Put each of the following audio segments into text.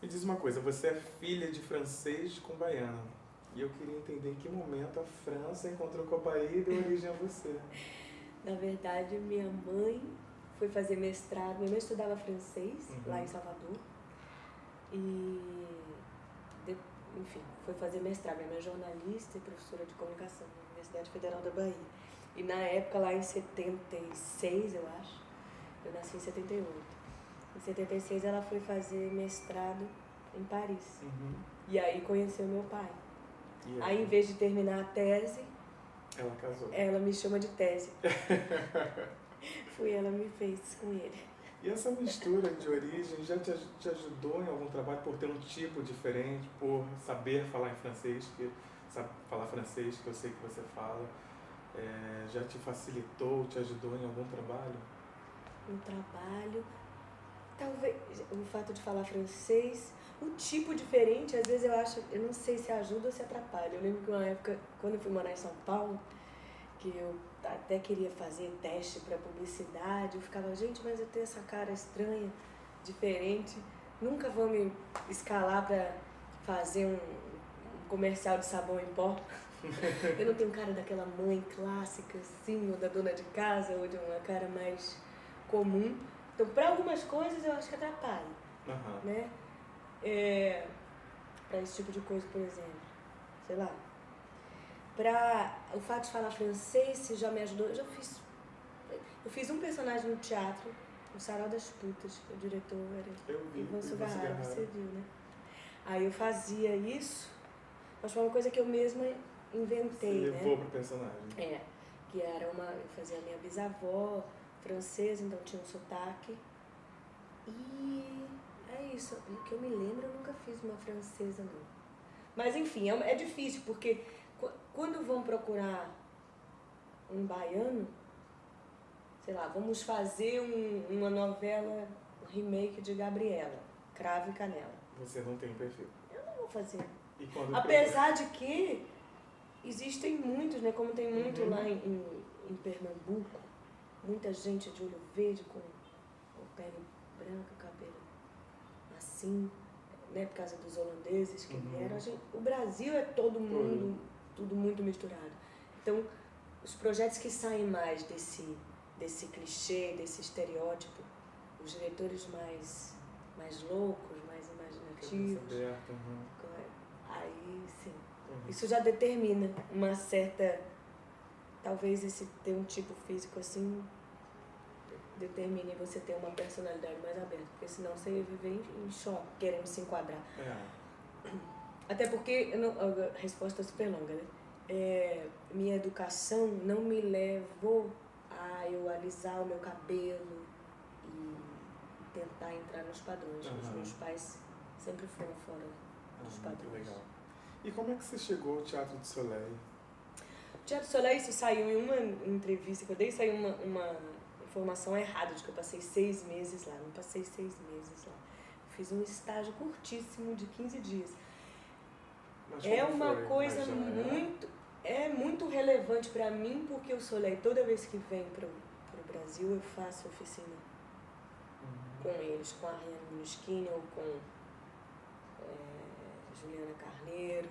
Me diz uma coisa, você é filha de francês com baiana. E eu queria entender em que momento a França encontrou com a Bahia e deu origem a você. Na verdade, minha mãe foi fazer mestrado. Minha mãe estudava francês lá em Salvador. E, enfim, foi fazer mestrado. Minha mãe é jornalista e professora de comunicação na Universidade Federal da Bahia. E na época, lá em 76, eu acho, eu nasci em 78. Em 76, ela foi fazer mestrado em Paris. E aí conheceu meu pai. Aí, em vez de terminar a tese, ela casou. Ela me chama de tese. Ela me fez com ele. E essa mistura de origem já te ajudou em algum trabalho por ter um tipo diferente, por saber falar em francês, falar francês, que eu sei que você fala, já te facilitou, te ajudou em algum trabalho? Um trabalho, talvez o fato de falar francês, o tipo diferente, às vezes eu não sei se ajuda ou se atrapalha. Eu lembro que uma época, quando eu fui morar em São Paulo, que eu até queria fazer teste para publicidade, eu ficava, gente, mas eu tenho essa cara estranha, diferente, nunca vão me escalar para fazer um comercial de sabão em pó. Eu não tenho cara daquela mãe clássica, assim, ou da dona de casa, ou de uma cara mais comum. Então, para algumas coisas, eu acho que atrapalha, né? Para esse tipo de coisa, por exemplo, sei lá. Para o fato de falar francês, já me ajudou. Eu fiz um personagem no teatro, o Sarau das Putas, o diretor era Ivan Sugarrara, você viu, né? Aí eu fazia isso, mas foi uma coisa que eu mesma inventei, você levou pro personagem. Que era eu fazia a minha bisavó francesa, então tinha um sotaque. E é isso, o que eu me lembro, eu nunca fiz uma francesa, não. Mas enfim, é difícil, porque quando vão procurar um baiano, sei lá, vamos fazer uma novela, um remake de Gabriela, Cravo e Canela. Você não tem perfil? Eu não vou fazer. Apesar de que existem muitos, né? Como tem muito lá em Pernambuco, muita gente de olho verde com pele branca, cabelo assim, né? Por causa dos holandeses que vieram. O Brasil é todo mundo, tudo muito misturado. Então, os projetos que saem mais desse clichê, desse estereótipo, os diretores mais loucos, mais imaginativos, aí sim. Isso já determina uma certa, talvez esse ter um tipo físico assim, determine você ter uma personalidade mais aberta, porque senão você ia viver em choque, querendo se enquadrar. Até porque, a resposta é super longa, né? Minha educação não me levou a eu alisar o meu cabelo e tentar entrar nos padrões. Os meus pais sempre foram fora dos padrões. Legal. E como é que você chegou ao Teatro do Soleil? O Teatro do Soleil, isso saiu em uma entrevista que eu dei, saiu uma informação errada de que eu passei 6 meses lá. Não passei 6 meses lá. Fiz um estágio curtíssimo de 15 dias. É uma coisa muito relevante para mim, porque o Soleil, toda vez que vem para o Brasil, eu faço oficina com eles, com a Ariane Minuschini, ou com Juliana Carneiro,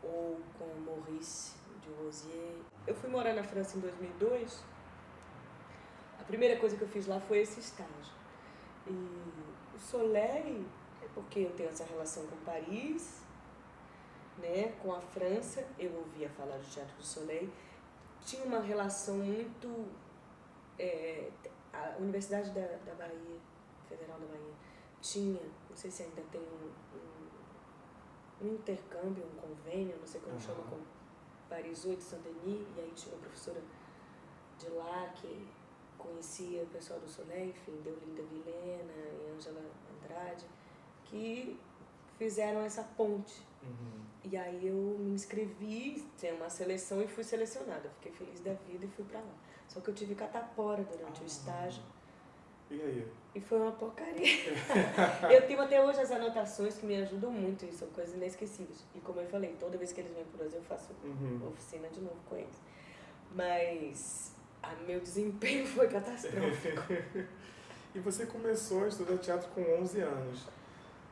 ou com Maurice de Rosier. Eu fui morar na França em 2002. A primeira coisa que eu fiz lá foi esse estágio. E o Soleil, é porque eu tenho essa relação com Paris, né, com a França, eu ouvia falar do Teatro do Soleil, tinha uma relação muito... a Universidade da Bahia, Federal da Bahia, tinha, não sei se ainda tem um intercâmbio, um convênio, não sei como chama, com Paris 8, Saint-Denis, e aí tinha uma professora de lá que conhecia o pessoal do Soleil, enfim, Deolinda Vilhena e Ângela Andrade, que fizeram essa ponte. E aí eu me inscrevi, tem uma seleção e fui selecionada. Fiquei feliz da vida e fui pra lá. Só que eu tive catapora durante o estágio. E aí? E foi uma porcaria. Eu tenho até hoje as anotações que me ajudam muito, e são coisas inesquecíveis. E como eu falei, toda vez que eles vêm pro Brasil eu faço oficina de novo com eles. Mas meu desempenho foi catastrófico. E você começou a estudar teatro com 11 anos.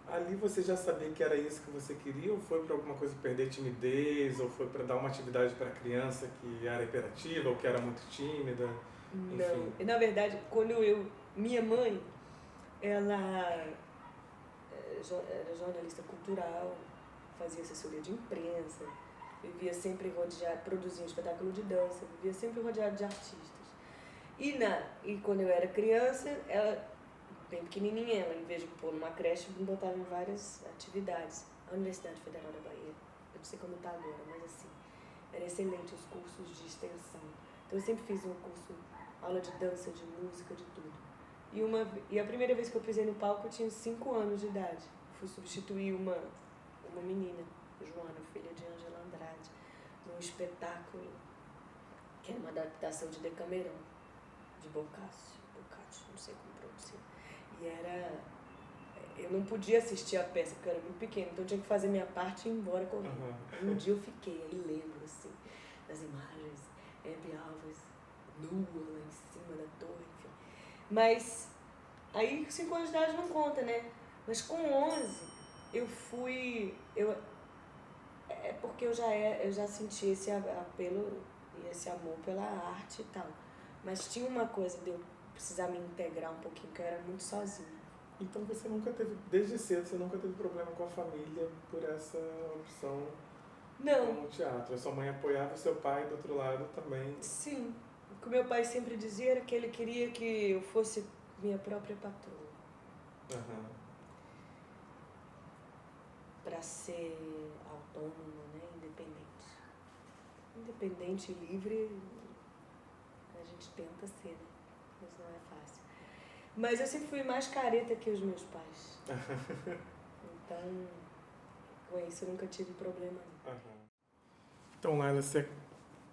Ali você já sabia que era isso que você queria, ou foi para alguma coisa perder timidez, ou foi para dar uma atividade para a criança que era hiperativa ou que era muito tímida? Não, Enfim. na verdade, minha mãe, ela era jornalista cultural, fazia assessoria de imprensa, vivia sempre rodeada, produzia um espetáculo de dança, vivia sempre rodeada de artistas. E quando eu era criança, ela, bem pequenininha, ela, em vez de pôr numa creche, me botava em várias atividades. A Universidade Federal da Bahia, eu não sei como está agora, mas assim, era excelente os cursos de extensão. Então eu sempre fiz um curso, aula de dança, de música, de tudo. E a primeira vez que eu pisei no palco eu tinha 5 anos de idade. Fui substituir uma menina, Joana, filha de Ângela Andrade, num espetáculo que era uma adaptação de Decamerão, de Boccaccio, não sei como pronunciar. E eu não podia assistir a peça porque eu era muito pequena, então eu tinha que fazer minha parte e ir embora correndo. Um dia eu fiquei, aí lembro assim, das imagens, Hebe Alves nua lá em cima da torre, enfim. Mas aí 5 anos de idade não conta, né? Mas com 11 é porque eu já senti esse apelo e esse amor pela arte e tal. Mas tinha uma coisa de eu precisar me integrar um pouquinho, porque eu era muito sozinha. Então você nunca teve, desde cedo, você nunca teve problema com a família por essa opção? Não. Com o teatro. A sua mãe apoiava, o seu pai, do outro lado, também? Sim. O que meu pai sempre dizia era que ele queria que eu fosse minha própria patroa. Para ser autônoma, né? Independente e livre, a gente tenta ser, né? Mas não é fácil. Mas eu sempre fui mais careta que os meus pais. Então, com isso eu nunca tive problema. Então, Laila, você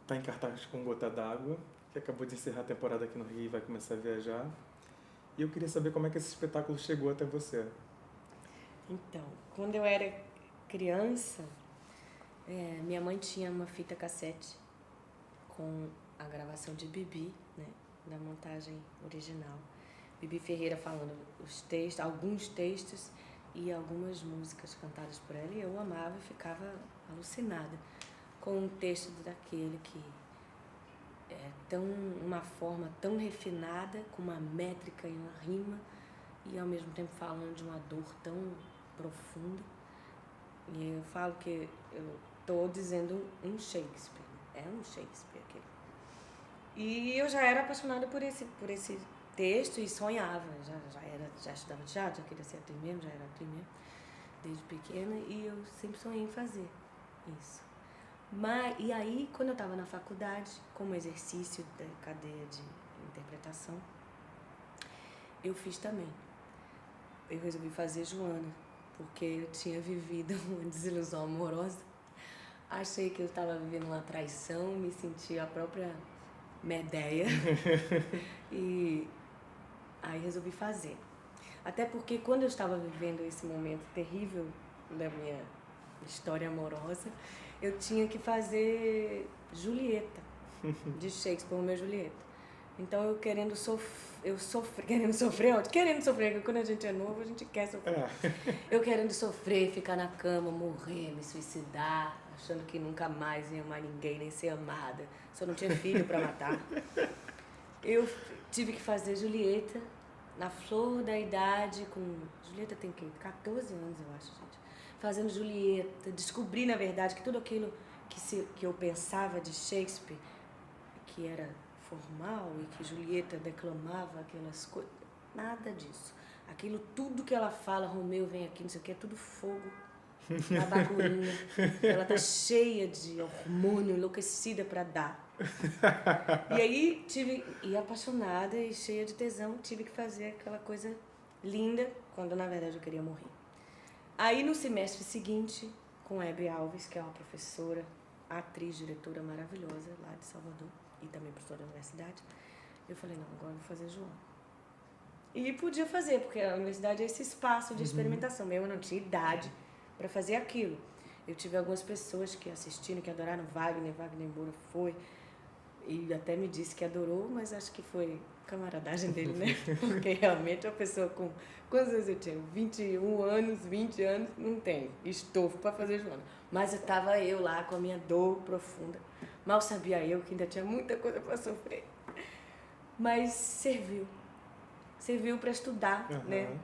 está em cartaz com Gota d'Água, que acabou de encerrar a temporada aqui no Rio e vai começar a viajar. E eu queria saber como é que esse espetáculo chegou até você. Então, quando eu era criança, minha mãe tinha uma fita cassete com a gravação de Bibi, né, da montagem original. Bibi Ferreira falando alguns textos e algumas músicas cantadas por ela, e eu amava e ficava alucinada com um texto daquele que é uma forma tão refinada, com uma métrica e uma rima, e ao mesmo tempo falando de uma dor tão profunda. E eu falo que eu estou dizendo um Shakespeare, é um Shakespeare aquele. E eu já era apaixonada por esse texto e sonhava, já estudava teatro, já queria ser atriz mesmo, já era atriz mesmo, desde pequena, e eu sempre sonhei em fazer isso. E aí, quando eu estava na faculdade, como exercício da cadeia de interpretação, eu fiz também. Eu resolvi fazer Joana, porque eu tinha vivido uma desilusão amorosa. Achei que eu estava vivendo uma traição, me senti a própria Medeia. E aí resolvi fazer. Até porque quando eu estava vivendo esse momento terrível da minha história amorosa, eu tinha que fazer Julieta, de Shakespeare, Romeu e Julieta. Então eu querendo sofrer, quando a gente é novo, a gente quer sofrer. Eu querendo sofrer, ficar na cama, morrer, me suicidar, achando que nunca mais ia amar ninguém, nem ser amada. Só não tinha filho para matar. Eu tive que fazer Julieta, na flor da idade, Julieta tem 14 anos, eu acho, gente. Fazendo Julieta, descobri, na verdade, que tudo aquilo que eu pensava de Shakespeare, que era formal e que Julieta declamava aquelas coisas, nada disso. Aquilo, tudo que ela fala, Romeu vem aqui, não sei o que, é tudo fogo, na bacurinha. Ela tá cheia de hormônio, enlouquecida para dar. E aí, apaixonada e cheia de tesão, tive que fazer aquela coisa linda, quando na verdade eu queria morrer. Aí no semestre seguinte, com Hebe Alves, que é uma professora, atriz, diretora maravilhosa lá de Salvador, e também professora da universidade, eu falei, não, agora eu vou fazer João. E podia fazer, porque a universidade é esse espaço de experimentação. Eu não tinha idade para fazer aquilo. Eu tive algumas pessoas que assistiram, que adoraram Wagner Moura foi. E até me disse que adorou, mas acho que foi camaradagem dele, né? Porque realmente a pessoa com... Quantos anos eu tinha? 21 anos, 20 anos, não tem estofo para fazer Joana. Mas estava eu lá com a minha dor profunda. Mal sabia eu que ainda tinha muita coisa para sofrer. Mas serviu. Serviu para estudar, né?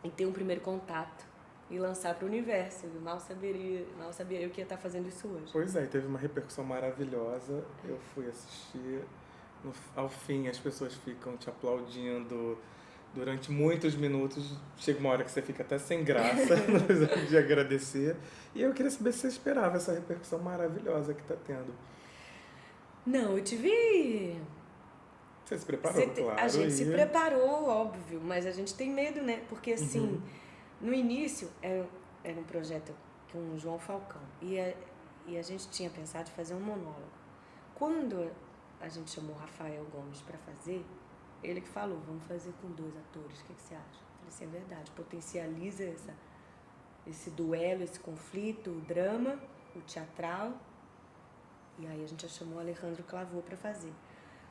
E ter um primeiro contato. E lançar para o universo. Eu mal sabia eu que ia estar fazendo isso hoje. Pois é, teve uma repercussão maravilhosa. Eu fui assistir. Ao fim, as pessoas ficam te aplaudindo durante muitos minutos. Chega uma hora que você fica até sem graça de agradecer. E eu queria saber se você esperava essa repercussão maravilhosa que está tendo. Não, eu tive... Você se preparou, claro. A gente se preparou, óbvio, mas a gente tem medo, né? Porque, assim, no início, era um projeto com o João Falcão. E a gente tinha pensado em fazer um monólogo. Quando a gente chamou o Rafael Gomes para fazer, ele que falou, vamos fazer com 2 atores, o que você acha? Eu falei assim, é verdade, potencializa esse duelo, esse conflito, o drama, o teatral. E aí a gente já chamou o Alejandro Clavô para fazer.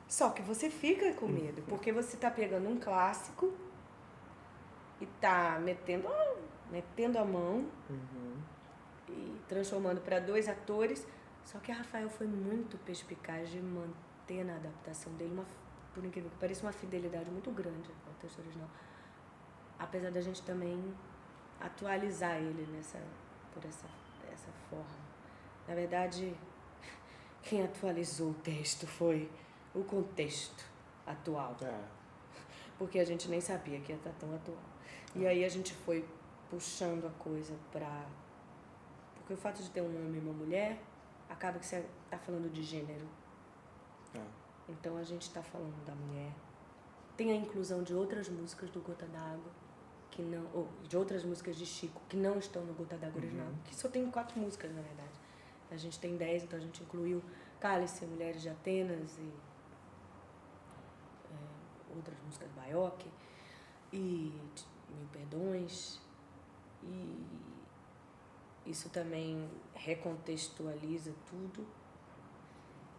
Só que você fica com medo, porque você tá pegando um clássico e tá metendo a mão e transformando para 2 atores. Só que a Rafael foi muito perspicaz de manter na adaptação dele, por incrível que pareça, uma fidelidade muito grande ao texto original. Apesar da gente também atualizar ele por essa forma. Na verdade, quem atualizou o texto foi o contexto atual. Porque a gente nem sabia que ia estar tão atual. E aí a gente foi puxando a coisa para... Porque o fato de ter um homem e uma mulher, acaba que você está falando de gênero. Então a gente está falando da mulher. Tem a inclusão de outras músicas do Gota d'Água, ou de outras músicas de Chico, que não estão no Gota d'Água original, que só tem 4 músicas, na verdade. A gente tem 10, então a gente incluiu Cálice, Mulheres de Atenas e outras músicas do Baioque, e Mil Perdões, e isso também recontextualiza tudo.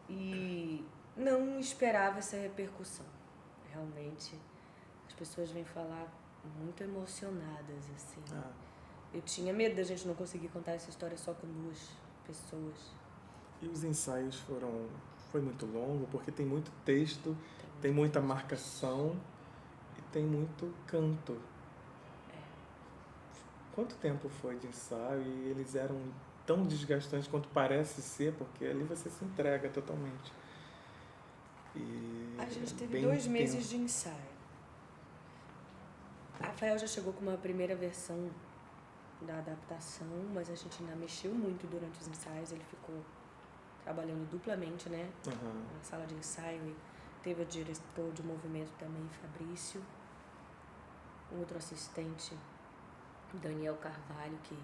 E não esperava essa repercussão. Realmente, as pessoas vêm falar muito emocionadas, assim. Eu tinha medo da gente não conseguir contar essa história só com 2 pessoas. E os ensaios foi muito longo, porque tem muito texto, tem muita marcação e tem muito canto. Quanto tempo foi de ensaio? E eles eram tão desgastantes quanto parece ser, porque ali você se entrega totalmente. E a gente teve 2 meses de ensaio. Rafael já chegou com uma primeira versão da adaptação, mas a gente ainda mexeu muito durante os ensaios. Ele ficou trabalhando duplamente, né? Na sala de ensaio. E teve o diretor de movimento também, Fabrício. Outro assistente, Daniel Carvalho, que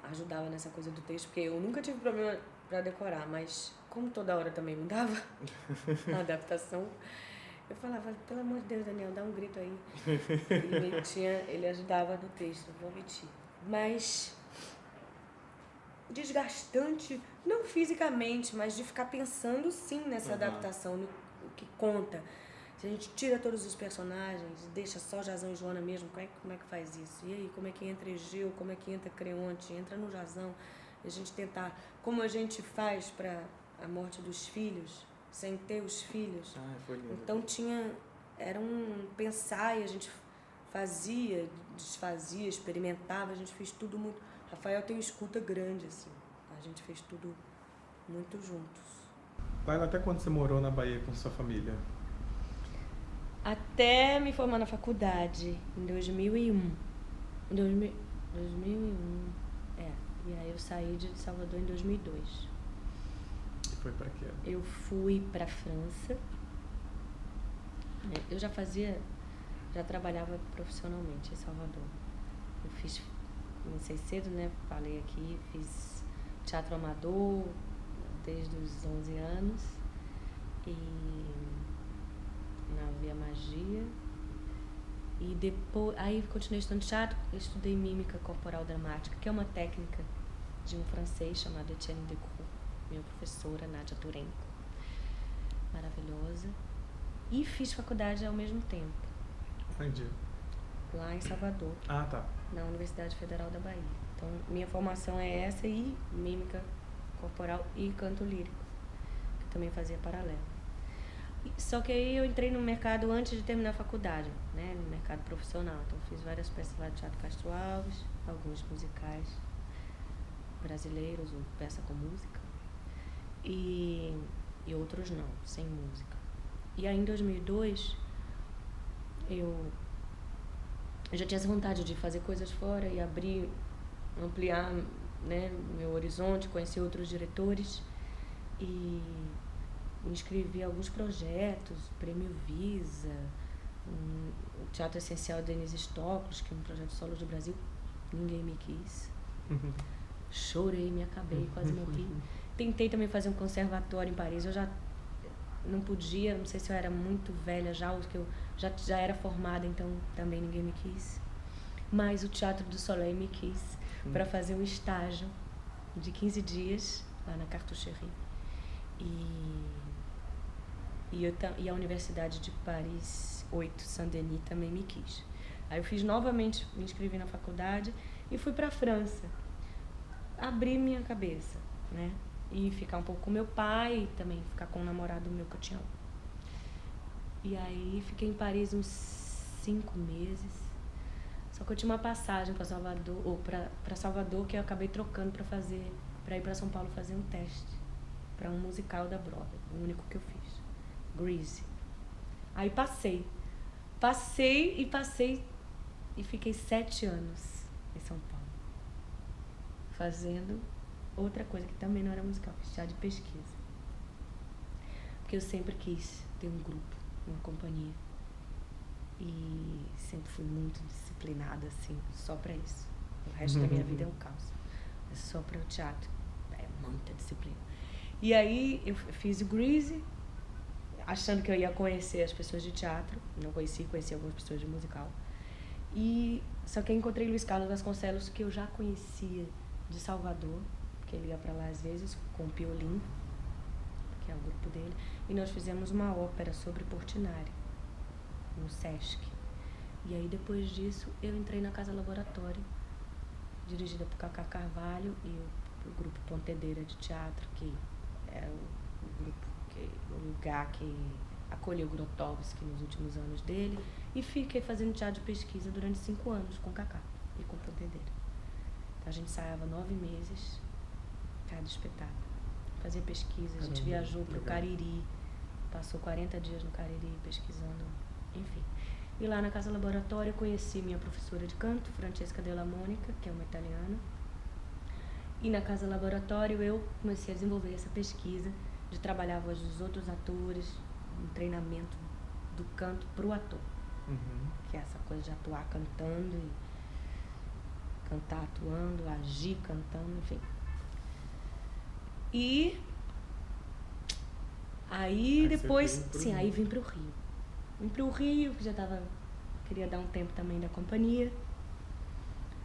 ajudava nessa coisa do texto, porque eu nunca tive problema para decorar, mas como toda hora também mudava a adaptação, eu falava, pelo amor de Deus, Daniel, dá um grito aí. Ele ajudava no texto, vou omitir. Mas desgastante, não fisicamente, mas de ficar pensando sim nessa adaptação, no que conta. Se a gente tira todos os personagens, deixa só Jazão e Joana mesmo, como é que faz isso? E aí, como é que entra Egeu, como é que entra Creonte, entra no Jazão? A gente tentar, como a gente faz para a morte dos filhos, sem ter os filhos. Foi lindo. Então era um pensar e a gente fazia, desfazia, experimentava, a gente fez tudo muito... Rafael tem uma escuta grande, assim, a gente fez tudo muito juntos. Laila, até quando você morou na Bahia com sua família? Até me formar na faculdade, em 2001. 2001, e aí eu saí de Salvador em 2002. E foi pra quê? Eu fui pra França. Eu já trabalhava profissionalmente em Salvador. Comecei cedo, né? Falei aqui, fiz teatro amador desde os 11 anos. E na Via Magia. E depois, aí continuei estudando teatro, estudei mímica corporal dramática, que é uma técnica de um francês chamado Etienne Decroux, minha professora, Nádia Turenko. maravilhosa. E fiz faculdade ao mesmo tempo. Onde? Lá em Salvador. Ah, tá. Na Universidade Federal da Bahia. Então, minha formação é essa e mímica corporal e canto lírico, que também fazia paralelo. Só que aí eu entrei no mercado antes de terminar a faculdade, né? No mercado profissional. Então, fiz várias peças lá do Teatro Castro Alves, alguns musicais brasileiros, ou peça com música. E outros não, sem música. E aí, em 2002, eu já tinha essa vontade de fazer coisas fora e ampliar, né, meu horizonte, conhecer outros diretores. E me inscrevi em alguns projetos, Prêmio Visa, o Teatro Essencial Denise Stoklos, que é um projeto solo do Brasil. Ninguém me quis. Chorei, me acabei, quase morri. Tentei também fazer um conservatório em Paris. Eu já não podia, não sei se eu era muito velha já, ou que eu já era formada, então também ninguém me quis. Mas o Teatro do Soleil me quis para fazer um estágio de 15 dias lá na Cartoucherie. E a Universidade de Paris 8, Saint-Denis, também me quis. Aí eu fiz novamente, me inscrevi na faculdade e fui para a França. Abri minha cabeça, né? E ficar um pouco com meu pai, e também ficar com um namorado meu que eu tinha. E aí fiquei em Paris uns 5 meses. Só que eu tinha uma passagem para Salvador, ou para Salvador, que eu acabei trocando para ir para São Paulo fazer um teste para um musical da Broadway, o único que eu fiz, Grease. Aí passei e fiquei 7 anos em São Paulo fazendo outra coisa que também não era musical, fiz teatro de pesquisa, porque eu sempre quis ter um grupo, uma companhia, e sempre fui muito disciplinada assim, só para isso. O resto da minha vida é um caos, é só para o teatro, é muita disciplina. E aí eu fiz o Grease, achando que eu ia conhecer as pessoas de teatro, não conheci algumas pessoas de musical. Só que eu encontrei Luiz Carlos Vasconcelos, que eu já conhecia de Salvador, porque ele ia para lá às vezes com o Piolim, que é o grupo dele, e nós fizemos uma ópera sobre Portinari no Sesc. E aí depois disso eu entrei na Casa Laboratório, dirigida por Cacá Carvalho e o grupo Pontedeira de Teatro, que era o lugar que acolheu Grotowski nos últimos anos dele, e fiquei fazendo teatro de pesquisa durante 5 anos com Cacá e com Pontedeira. Então a gente ensaiava 9 meses cada espetáculo, fazia pesquisa, a gente viajou para o Cariri, passou 40 dias no Cariri pesquisando, enfim. E lá na Casa Laboratório eu conheci minha professora de canto, Francesca Della Monica, que é uma italiana. E na Casa Laboratório eu comecei a desenvolver essa pesquisa de trabalhar a voz dos outros atores, um treinamento do canto para o ator. Que é essa coisa de atuar cantando, e cantar atuando, agir cantando, enfim. E aí depois, aí vim para o Rio. Vim para o Rio, que queria dar um tempo também da companhia.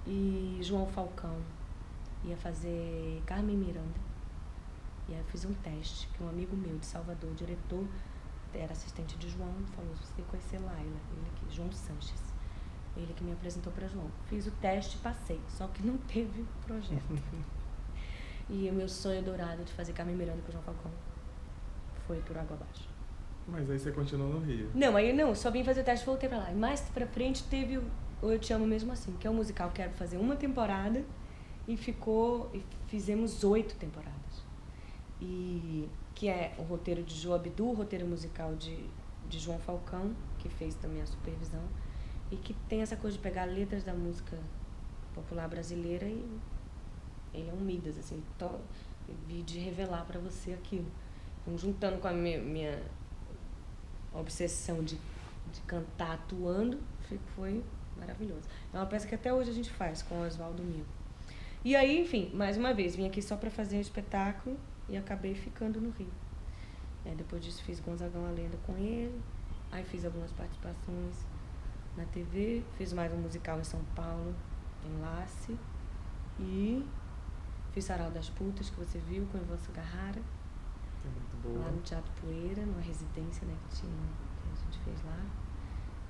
E João Falcão ia fazer Carmen Miranda. E aí eu fiz um teste, que um amigo meu de Salvador, diretor, era assistente de João, falou: você tem que conhecer Laila, ele aqui, João Sanches. Ele que me apresentou para João. Fiz o teste, passei, só que não teve projeto. E o meu sonho dourado de fazer Carmen Miranda com o João Falcão foi por água abaixo. Mas aí você continuou no Rio? Não, só vim fazer o teste e voltei pra lá. E mais pra frente teve o Eu Te Amo Mesmo Assim, que é um musical que quero fazer uma temporada, e fizemos 8 temporadas. E que é o roteiro de João Abdu, o roteiro musical de João Falcão, que fez também a supervisão, e que tem essa coisa de pegar letras da música popular brasileira e ele é um Midas, assim, de revelar pra você aquilo. Então, juntando com a minha obsessão de cantar atuando, foi maravilhoso. É uma peça que até hoje a gente faz com o Oswaldo Mil. E aí, enfim, mais uma vez, vim aqui só para fazer um espetáculo e acabei ficando no Rio. Depois disso fiz Gonzagão a Lenda com ele, aí fiz algumas participações na TV, fiz mais um musical em São Paulo, em Lace, e fiz Sarau das Putas, que você viu, com o Ivan Sugarrara. É muito Boa. Lá no Teatro Poeira, numa residência, né, que a gente fez lá.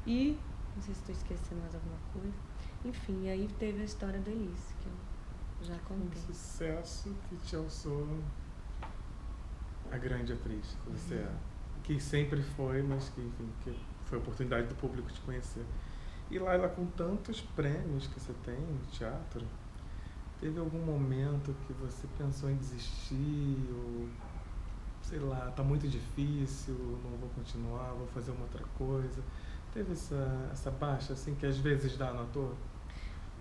E, não sei se estou esquecendo mais alguma coisa. Enfim, aí teve a história da Elis, que eu já contei. Um sucesso que te alçou a grande atriz que você é. Que sempre foi, mas que, enfim, que foi a oportunidade do público te conhecer. E Laila, com tantos prêmios que você tem no teatro, teve algum momento que você pensou em desistir, ou sei lá, tá muito difícil, não vou continuar, vou fazer uma outra coisa? Teve essa baixa, assim, que às vezes dá no ator?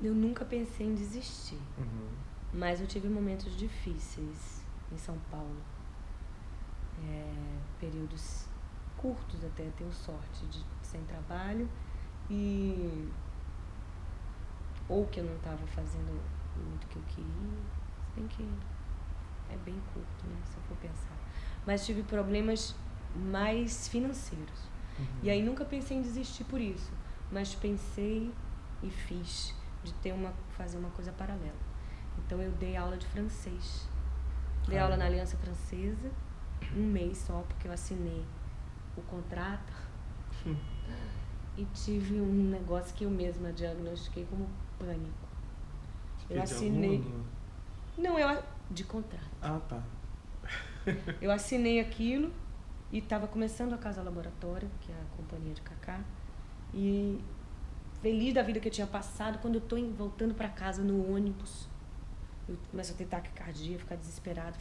Eu nunca pensei em desistir, mas eu tive momentos difíceis em São Paulo. Períodos curtos até, tenho sorte de sem trabalho, e ou que eu não estava fazendo muito o que eu queria, se bem que é bem curto, né, se eu for pensar. Mas tive problemas mais financeiros. E aí nunca pensei em desistir por isso, mas pensei e fiz de fazer uma coisa paralela. Então eu dei aula de francês. Dei aula na Aliança Francesa, 1 mês só, porque eu assinei o contrato. E tive um negócio que eu mesma diagnostiquei como pânico. Eu assinei. Não, de contrato. Ah, tá. Eu assinei aquilo e estava começando a Casa Laboratório, que é a companhia de Cacá. E feliz da vida que eu tinha passado, quando eu estou voltando para casa no ônibus, eu começo a ter taquicardia, ficar desesperado.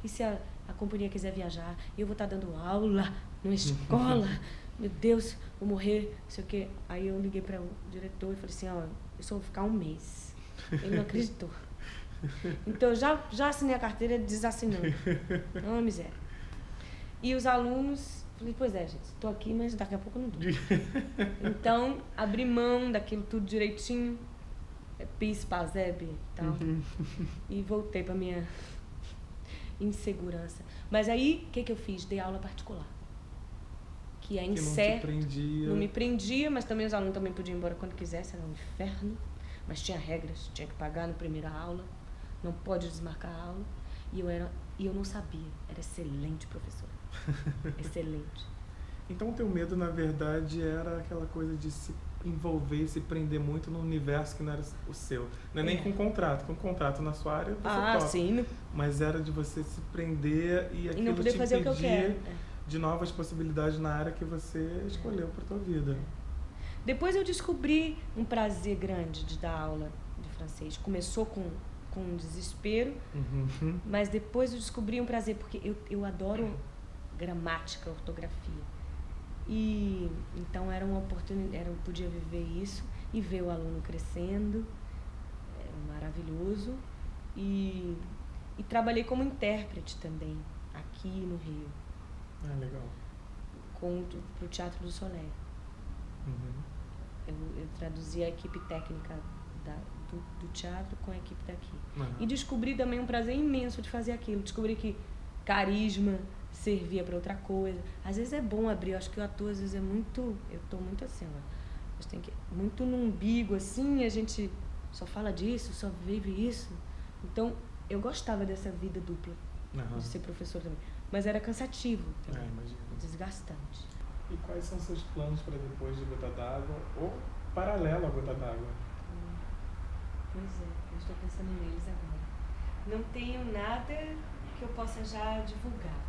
E se a companhia quiser viajar? Eu vou estar dando aula numa escola. Meu Deus, vou morrer, não sei o quê. Aí eu liguei para o diretor e falei assim, ó, eu só vou ficar 1 mês. Ele não acreditou. Então eu já assinei a carteira desassinando. É uma miséria. E os alunos, falei, pois é, gente, estou aqui, mas daqui a pouco eu não dou. Então, abri mão daquilo tudo direitinho, PIS, PASEB e tal, e voltei para minha insegurança. Mas aí, o que eu fiz? Dei aula particular. Que é incerto, não me prendia, mas também os alunos também podiam ir embora quando quisesse, era um inferno. Mas tinha regras, tinha que pagar na primeira aula, não pode desmarcar a aula. E eu não sabia, era excelente professora. Excelente. Então o teu medo, na verdade, era aquela coisa de se envolver, se prender muito no universo que não era o seu. Não é nem com contrato na sua área, você toca. Sim. Mas era de você se prender e aquilo não poder te fazer o que eu quero. De novas possibilidades na área que você escolheu para tua vida. Depois eu descobri um prazer grande de dar aula de francês. Começou com um desespero, mas depois eu descobri um prazer, porque eu adoro gramática, ortografia. E então era uma oportunidade, eu podia viver isso e ver o aluno crescendo, era maravilhoso. E trabalhei como intérprete também, aqui no Rio. Ah, legal. Pro Teatro do Soleil. Eu traduzia a equipe técnica do teatro com a equipe daqui. E descobri também um prazer imenso de fazer aquilo. Descobri que carisma servia para outra coisa. Às vezes é bom abrir, eu acho que o ator às vezes é muito... Eu tô muito assim, ó. A gente tem que... Muito no umbigo, assim, a gente só fala disso, só vive isso. Então, eu gostava dessa vida dupla, de ser professor também. Mas era cansativo também, desgastante. E quais são seus planos para depois de Gota d'Água ou paralelo a Gota d'Água? Pois é, eu estou pensando neles agora. Não tenho nada que eu possa já divulgar.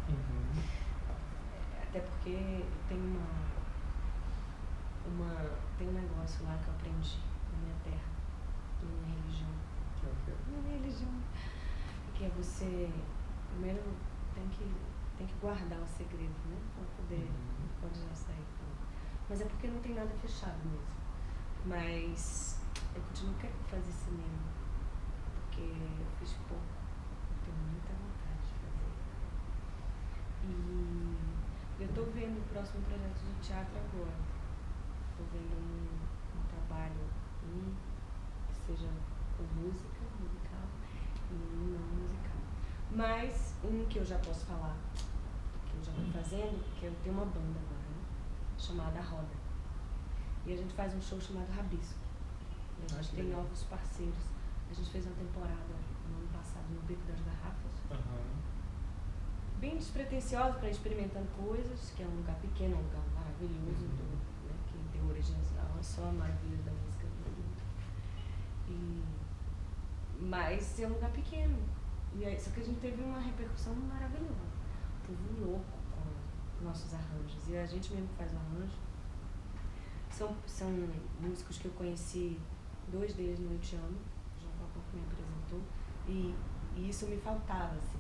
Até porque tem tem um negócio lá que eu aprendi na minha terra, numa religião. Que é o quê? Uma religião. Que é você, primeiro, tem que guardar o segredo, né? Para poder, quando já sair. Mas é porque não tem nada fechado mesmo. Mas eu continuo querendo fazer cinema, porque eu fiz pouco, eu tenho muita vontade de fazer. E eu estou vendo o próximo projeto de teatro agora. Estou vendo um trabalho que seja com música, musical, e um não musical. Mas um que eu já posso falar, que eu já estou fazendo, que eu tenho uma banda agora, né, chamada Roda. E a gente faz um show chamado Rabisco. E a gente tem novos parceiros. A gente fez uma temporada no ano passado no Beco das Garrafas. bem despretensiosa para experimentando coisas, que é um lugar pequeno, um lugar maravilhoso, né, que deu origem a só a maravilha da música do mundo. Mas é um lugar pequeno. Só que a gente teve uma repercussão maravilhosa. O povo louco com nossos arranjos. E a gente mesmo faz o arranjo. São músicos que eu conheci, 2 deles no Eu Te Amo, o João Falcão que me apresentou, e isso me faltava, assim.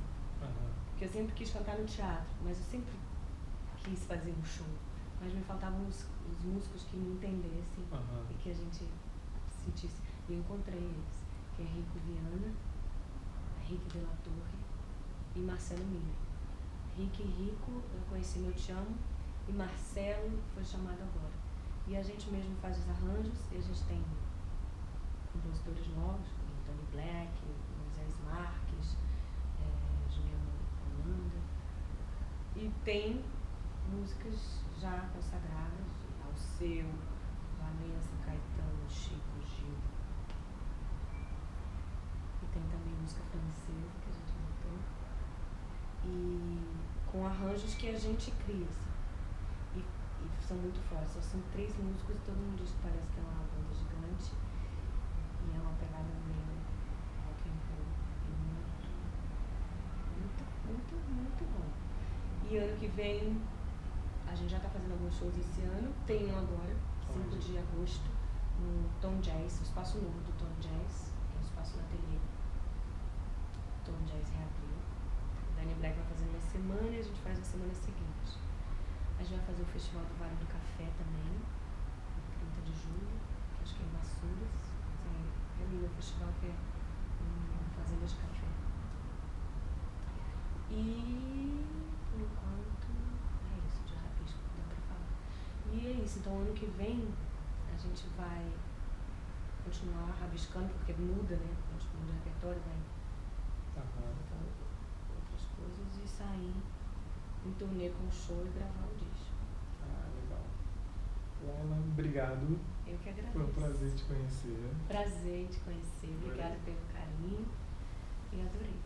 Porque eu sempre quis cantar no teatro, mas eu sempre quis fazer um show. Mas me faltavam os músicos que me entendessem e que a gente sentisse. E eu encontrei eles, que é Rico Viana, Rick de la Torre e Marcelo Miller. Rico eu conheci no Eu Te Amo, e Marcelo foi chamado agora. E a gente mesmo faz os arranjos, e a gente tem compositores novos, como Tony Black, Moisés Marques, Juliana Holanda. E tem músicas já consagradas, Alceu, Valença, Caetano, Chico, Gil. E tem também música francesa que a gente montou. E com arranjos que a gente cria, assim. E são muito fortes. São 3 músicos e todo mundo diz que parece que é uma banda gigante. E é uma pegada meio rock and roll. Muito bom. E ano que vem, a gente já está fazendo alguns shows esse ano. Tem um agora, 5 de agosto, no Tom Jazz, o espaço novo do Tom Jazz, que é o espaço na ateliê. Tom Jazz reabriu. Dani Black vai fazer uma semana e a gente faz na semana seguinte. A gente vai fazer o Festival do Vale do Café também, no 30 de julho, que acho que é em Vassouras. É lindo o festival, que é em Fazenda de Café. E, por enquanto, é isso, de rabisco que dá pra falar. E é isso, então ano que vem a gente vai continuar rabiscando, porque muda, né? A gente muda o repertório, vai então, outras coisas, e sair em turnê com o show e gravar o disco. Legal. Laila, obrigado. Eu que agradeço. Foi um prazer te conhecer. Prazer em te conhecer. Obrigada pelo carinho e adorei.